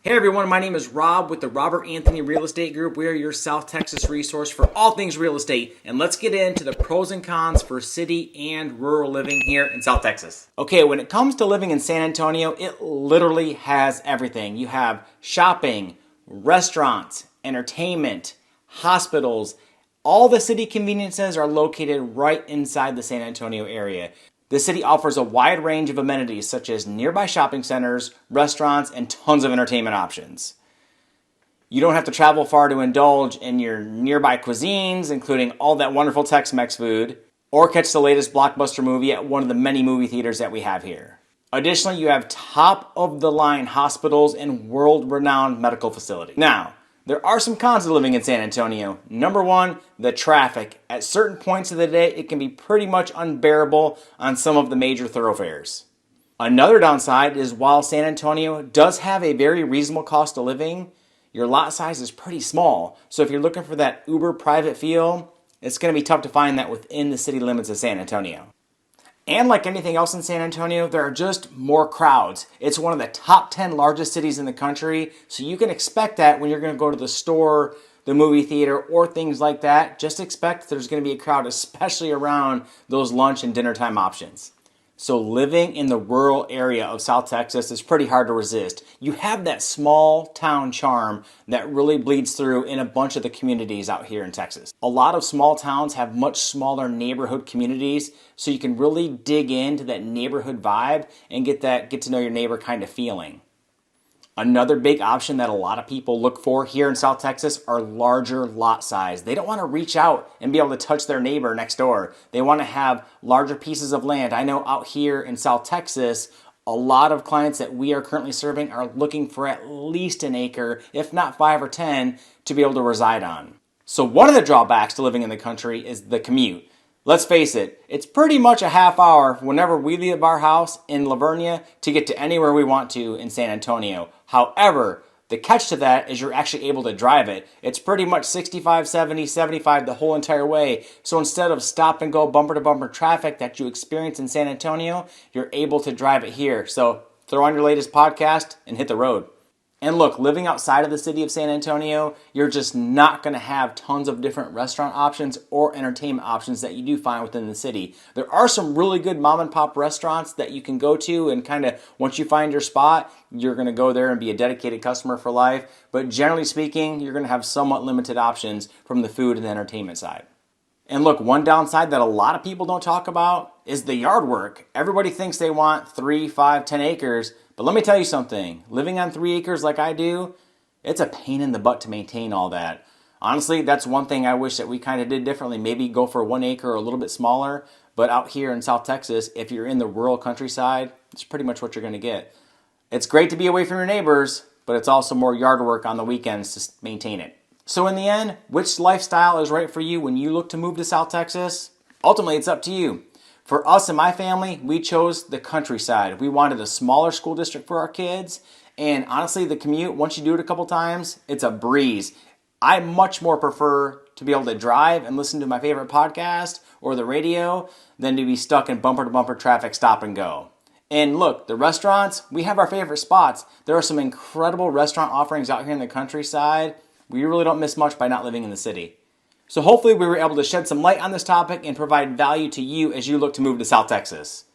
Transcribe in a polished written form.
Hey everyone, my name is Rob with the Robert Anthony Real Estate Group. We are your South Texas resource for all things real estate. And let's get into the pros and cons for city and rural living here in South Texas. Okay, when it comes to living in San Antonio, it literally has everything. You have shopping, restaurants, entertainment, hospitals. All the city conveniences are located right inside the San Antonio area. The city offers a wide range of amenities such as nearby shopping centers, restaurants, and tons of entertainment options. You don't have to travel far to indulge in your nearby cuisines, including all that wonderful Tex-Mex food, or catch the latest blockbuster movie at one of the many movie theaters that we have here. Additionally, you have top-of-the-line hospitals and world-renowned medical facilities. Now, there are some cons to living in San Antonio. Number one, the traffic. At certain points of the day, it can be pretty much unbearable on some of the major thoroughfares. Another downside is while San Antonio does have a very reasonable cost of living, your lot size is pretty small. So if you're looking for that uber private feel, it's going to be tough to find that within the city limits of San Antonio. And like anything else in San Antonio, there are just more crowds. It's one of the top 10 largest cities in the country, so you can expect that when you're going to go to the store, the movie theater, or things like that. Just expect there's going to be a crowd, especially around those lunch and dinner time options. So living in the rural area of South Texas is pretty hard to resist. You have that small town charm that really bleeds through in a bunch of the communities out here in Texas. A lot of small towns have much smaller neighborhood communities, so you can really dig into that neighborhood vibe and get to know your neighbor kind of feeling. Another big option that a lot of people look for here in South Texas are larger lot size. They don't want to reach out and be able to touch their neighbor next door. They want to have larger pieces of land. I know out here in South Texas, a lot of clients that we are currently serving are looking for at least an acre, if not 5 or 10, to be able to reside on. So one of the drawbacks to living in the country is the commute. Let's face it, it's pretty much a half hour whenever we leave our house in Lavernia to get to anywhere we want to in San Antonio. However, the catch to that is you're actually able to drive it. It's pretty much 65, 70, 75 the whole entire way. So instead of stop and go bumper to bumper traffic that you experience in San Antonio, you're able to drive it here. So throw on your latest podcast and hit the road. And look, living outside of the city of San Antonio, you're just not going to have tons of different restaurant options or entertainment options that you do find within the city. There are some really good mom and pop restaurants that you can go to, and kind of once you find your spot, you're going to go there and be a dedicated customer for life. But generally speaking, you're going to have somewhat limited options from the food and the entertainment side. And look, one downside that a lot of people don't talk about is the yard work. Everybody thinks they want 3, 5, 10 acres. But let me tell you something, living on 3 acres like I do, it's a pain in the butt to maintain all that. Honestly, that's one thing I wish that we kind of did differently. Maybe go for 1 acre or a little bit smaller. But out here in South Texas, if you're in the rural countryside, it's pretty much what you're going to get. It's great to be away from your neighbors, but it's also more yard work on the weekends to maintain it. So in the end, which lifestyle is right for you when you look to move to South Texas? Ultimately, it's up to you. For us and my family, we chose the countryside. We wanted a smaller school district for our kids. And honestly, the commute, once you do it a couple times, it's a breeze. I much more prefer to be able to drive and listen to my favorite podcast or the radio than to be stuck in bumper-to-bumper traffic stop and go. And look, the restaurants, we have our favorite spots. There are some incredible restaurant offerings out here in the countryside. We really don't miss much by not living in the city. So hopefully we were able to shed some light on this topic and provide value to you as you look to move to South Texas.